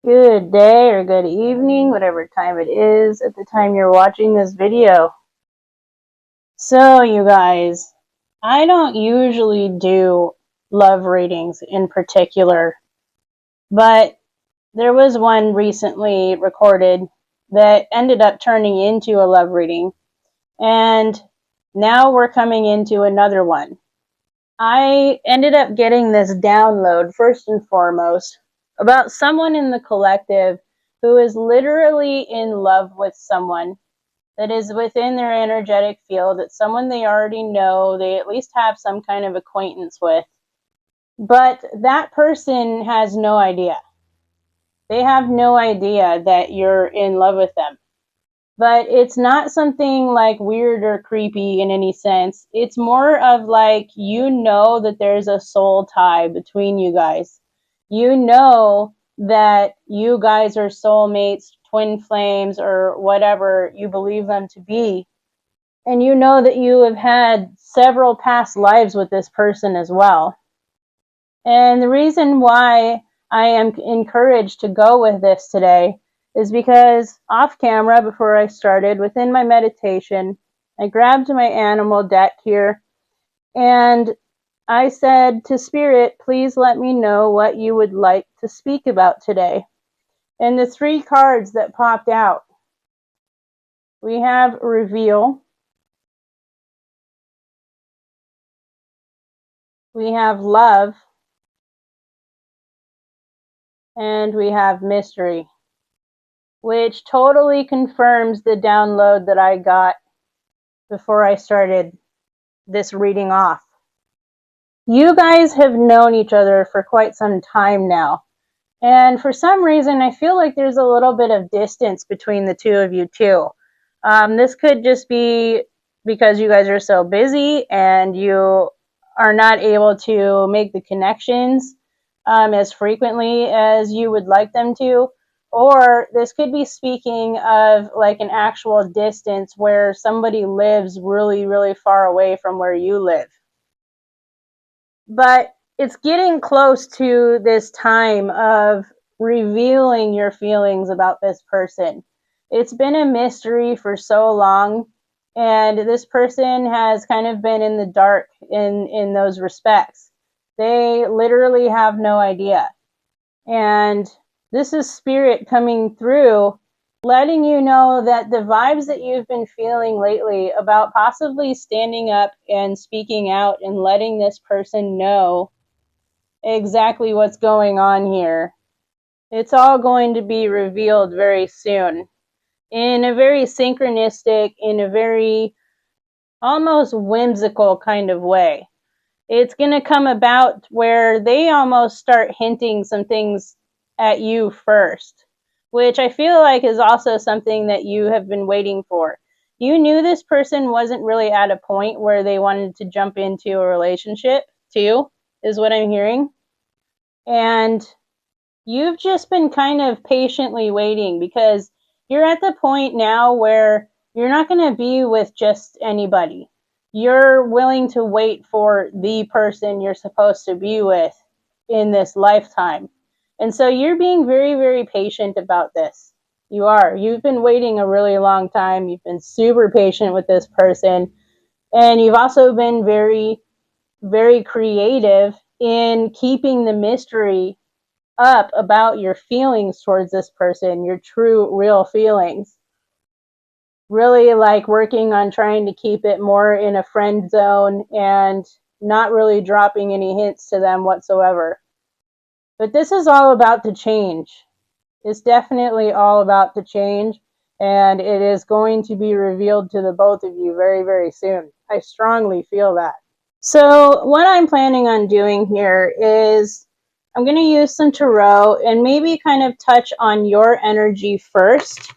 Good day or good evening, whatever time it is at the time you're watching this video. So, you guys, I don't usually do love readings in particular, but there was one recently recorded that ended up turning into a love reading, and now we're coming into another one. I ended up getting this download, first and foremost, about someone in the collective who is literally in love with someone that is within their energetic field. It's someone they already know, they at least have some kind of acquaintance with. But that person has no idea. They have no idea that you're in love with them. But it's not something like weird or creepy in any sense. It's more of like, you know that there's a soul tie between you guys. You know that you guys are soulmates, twin flames, or whatever you believe them to be. And you know that you have had several past lives with this person as well. And the reason why I am encouraged to go with this today is because off camera, before I started, within my meditation, I grabbed my animal deck here and I said to Spirit, please let me know what you would like to speak about today. And the three cards that popped out, we have Reveal, we have Love, and we have Mystery, which totally confirms the download that I got before I started this reading off. You guys have known each other for quite some time now, and for some reason I feel like there's a little bit of distance between the two of you too. This could just be because you guys are so busy and you are not able to make the connections as frequently as you would like them to. Or this could be speaking of like an actual distance where somebody lives really, really far away from where you live. But it's getting close to this time of revealing your feelings about this person. It's been a mystery for so long, and this person has kind of been in the dark in those respects. They literally have no idea. And this is Spirit coming through, letting you know that the vibes that you've been feeling lately about possibly standing up and speaking out and letting this person know exactly what's going on here, it's all going to be revealed very soon in a very synchronistic, in a very almost whimsical kind of way. It's going to come about where they almost start hinting some things at you first, which I feel like is also something that you have been waiting for. You knew this person wasn't really at a point where they wanted to jump into a relationship too, is what I'm hearing. And you've just been kind of patiently waiting because you're at the point now where you're not going to be with just anybody. You're willing to wait for the person you're supposed to be with in this lifetime. And so you're being very, very patient about this. You are. You've been waiting a really long time. You've been super patient with this person. And you've also been very, very creative in keeping the mystery up about your feelings towards this person, your true, real feelings. Really like working on trying to keep it more in a friend zone and not really dropping any hints to them whatsoever. But this is all about to change. It's definitely all about to change, and it is going to be revealed to the both of you very, very soon. I strongly feel that. So what I'm planning on doing here is I'm going to use some tarot and maybe kind of touch on your energy first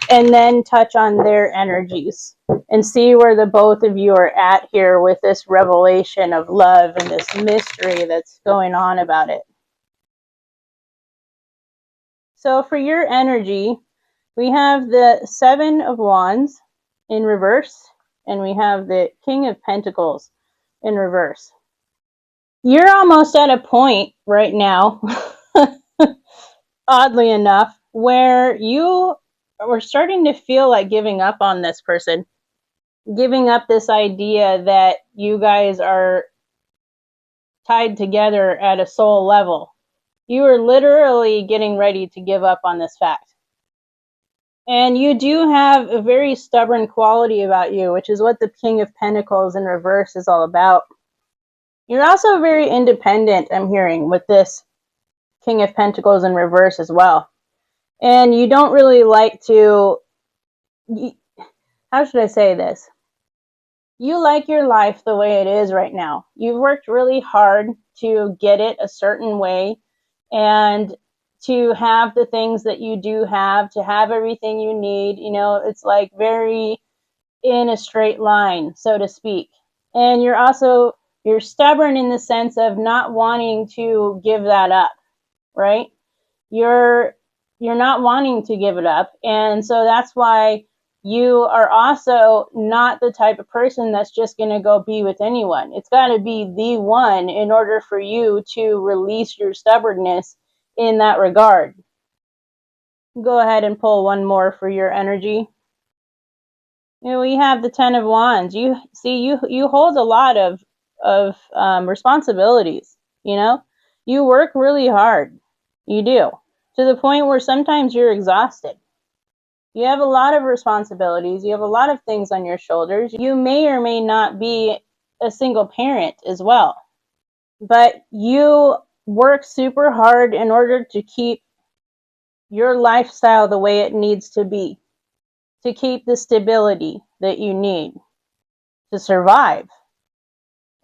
and then touch on their energies and see where the both of you are at here with this revelation of love and this mystery that's going on about it. So for your energy, we have the Seven of Wands in reverse, and we have the King of Pentacles in reverse. You're almost at a point right now oddly enough, where you were starting to feel like giving up on this person, giving up this idea that you guys are tied together at a soul level. You are literally getting ready to give up on this fact. And you do have a very stubborn quality about you, which is what the King of Pentacles in reverse is all about. You're also very independent, I'm hearing, with this King of Pentacles in reverse as well. And you don't really like to, how should I say this? You like your life the way it is right now. You've worked really hard to get it a certain way and to have the things that you do have, to have everything you need. You know, it's like very in a straight line, so to speak. And you're stubborn in the sense of not wanting to give that up, right? You're not wanting to give it up. And so that's why you are also not the type of person that's just going to go be with anyone. It's got to be the one in order for you to release your stubbornness in that regard. Go ahead and pull one more for your energy. You know, we have the Ten of Wands. You see, you hold a lot of responsibilities. You know, you work really hard. You do, to the point where sometimes you're exhausted. You have a lot of responsibilities. You have a lot of things on your shoulders. You may or may not be a single parent as well, but you work super hard in order to keep your lifestyle the way it needs to be, to keep the stability that you need to survive.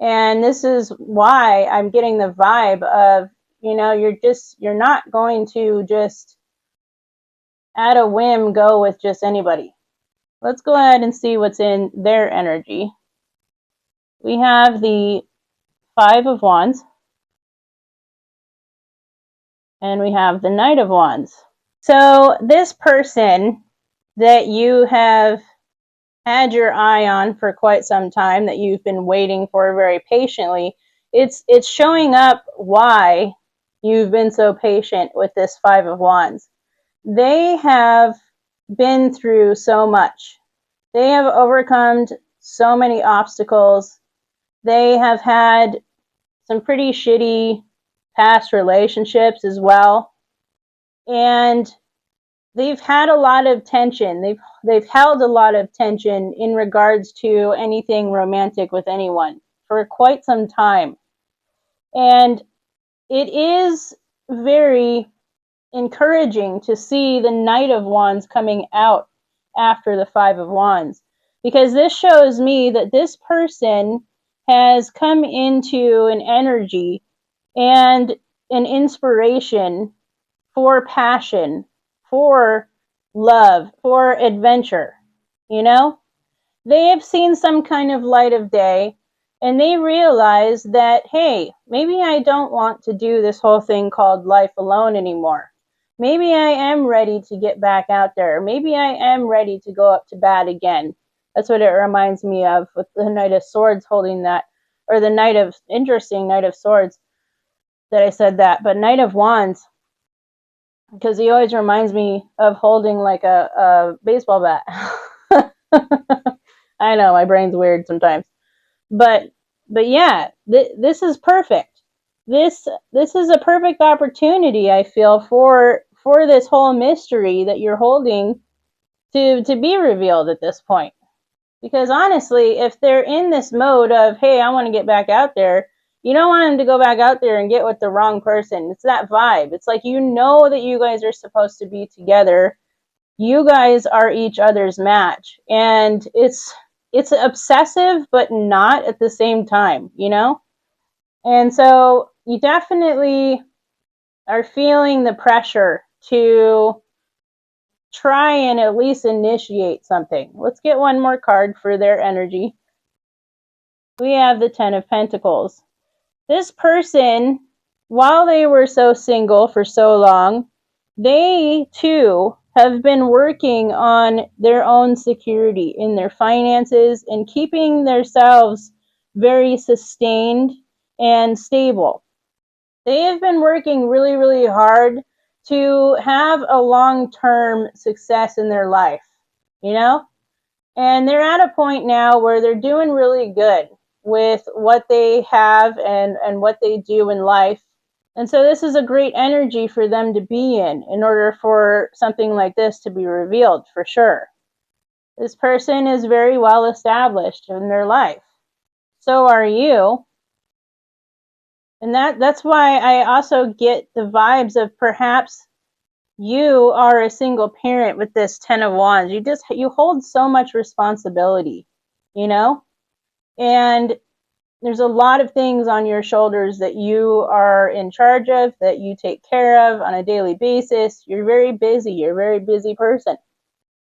And this is why I'm getting the vibe of, you know, you're not going to just at a whim go with just anybody. Let's go ahead and see what's in their energy. We have the Five of Wands, and we have the Knight of Wands. So this person that you have had your eye on for quite some time, that you've been waiting for very patiently, it's showing up why you've been so patient with this Five of Wands. They have been through so much. They have overcome so many obstacles. They have had some pretty shitty past relationships as well. And they've had a lot of tension. They've held a lot of tension in regards to anything romantic with anyone for quite some time. And it is very encouraging to see the Knight of Wands coming out after the Five of Wands, because this shows me that this person has come into an energy and an inspiration for passion, for love, for adventure. You know, they have seen some kind of light of day, and they realize that, hey, maybe I don't want to do this whole thing called life alone anymore. Maybe I am ready to get back out there. Maybe I am ready to go up to bat again. That's what it reminds me of, with the Knight of Swords holding that, or the Knight of Swords that I said that, but Knight of Wands, because he always reminds me of holding like a baseball bat. I know, my brain's weird sometimes. But yeah, this is perfect. This is a perfect opportunity, I feel, for this whole mystery that you're holding to be revealed at this point. Because honestly, if they're in this mode of, hey, I want to get back out there, you don't want them to go back out there and get with the wrong person. It's that vibe. It's like, you know that you guys are supposed to be together. You guys are each other's match. And it's obsessive, but not at the same time, you know? And so you definitely are feeling the pressure to try and at least initiate something. Let's get one more card for their energy. We have the Ten of Pentacles. This person, while they were so single for so long, they too have been working on their own security in their finances and keeping themselves very sustained and stable. They have been working really, really hard to have a long-term success in their life, you know? And they're at a point now where they're doing really good with what they have and what they do in life. And so this is a great energy for them to be in order for something like this to be revealed, for sure. This person is very well established in their life. So are you. And that's why I also get the vibes of perhaps you are a single parent with this 10 of Wands. You hold so much responsibility, you know? And there's a lot of things on your shoulders that you are in charge of, that you take care of on a daily basis. You're very busy. You're a very busy person.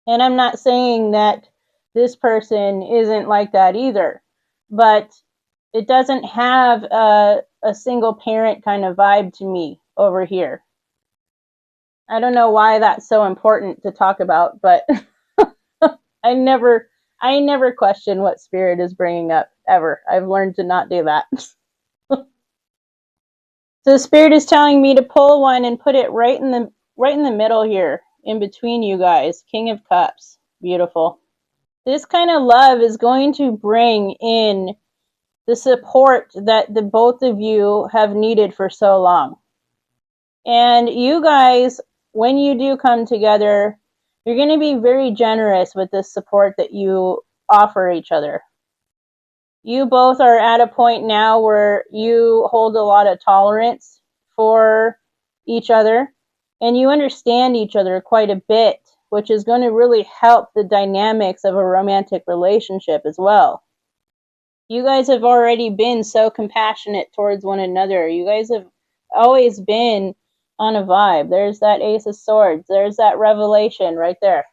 And I'm not saying that this person isn't like that either, but it doesn't have a single parent kind of vibe to me over here. I don't know why that's so important to talk about, but I never question what spirit is bringing up, ever. I've learned to not do that. So spirit is telling me to pull one and put it right in the middle here, in between you guys. King of Cups. Beautiful. This kind of love is going to bring in the support that the both of you have needed for so long. And you guys, when you do come together, you're going to be very generous with the support that you offer each other. You both are at a point now where you hold a lot of tolerance for each other, and you understand each other quite a bit, which is going to really help the dynamics of a romantic relationship as well. You guys have already been so compassionate towards one another. You guys have always been on a vibe. There's that Ace of Swords. There's that revelation right there.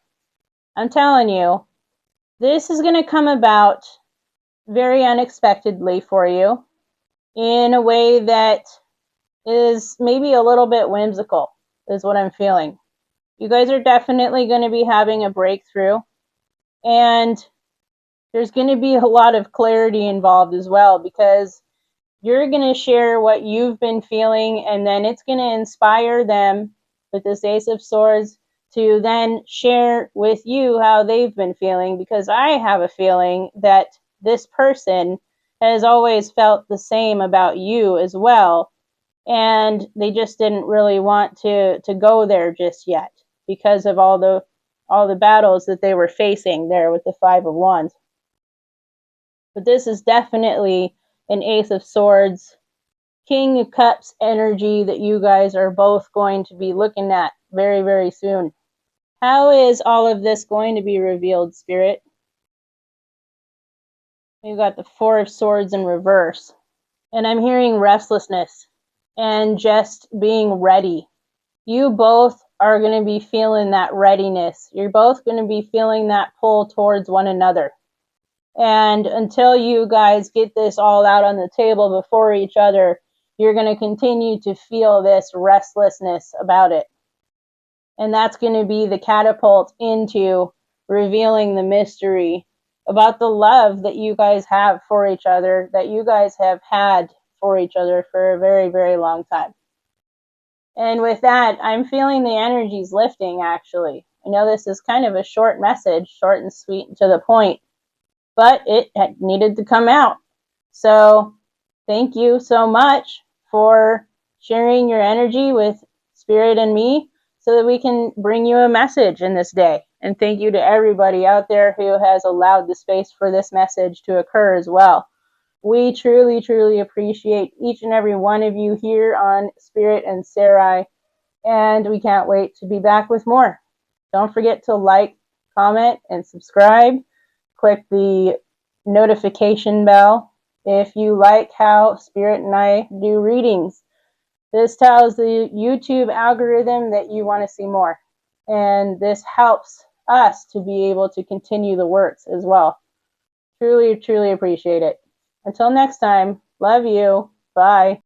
I'm telling you, this is going to come about very unexpectedly for you in a way that is maybe a little bit whimsical, is what I'm feeling. You guys are definitely going to be having a breakthrough, and there's going to be a lot of clarity involved as well, because you're going to share what you've been feeling, and then it's going to inspire them with this Ace of Swords to then share with you how they've been feeling, because I have a feeling that this person has always felt the same about you as well, and they just didn't really want to go there just yet because of all the battles that they were facing there with the Five of Wands. But this is definitely an Ace of Swords, King of Cups energy that you guys are both going to be looking at very, very soon. How is all of this going to be revealed, Spirit? We've got the Four of Swords in reverse. And I'm hearing restlessness and just being ready. You both are going to be feeling that readiness. You're both going to be feeling that pull towards one another. And until you guys get this all out on the table before each other, you're going to continue to feel this restlessness about it. And that's going to be the catapult into revealing the mystery about the love that you guys have for each other, that you guys have had for each other for a very, very long time. And with that, I'm feeling the energies lifting, actually. I know this is kind of a short message, short and sweet and to the point, but it needed to come out. So thank you so much for sharing your energy with Spirit and me so that we can bring you a message in this day. And thank you to everybody out there who has allowed the space for this message to occur as well. We truly, truly appreciate each and every one of you here on Spirit and Sarai, and we can't wait to be back with more. Don't forget to like, comment, and subscribe. Click the notification bell if you like how Spirit and I do readings. This tells the YouTube algorithm that you want to see more, and this helps us to be able to continue the works as well. Truly, truly appreciate it. Until next time, love you. Bye.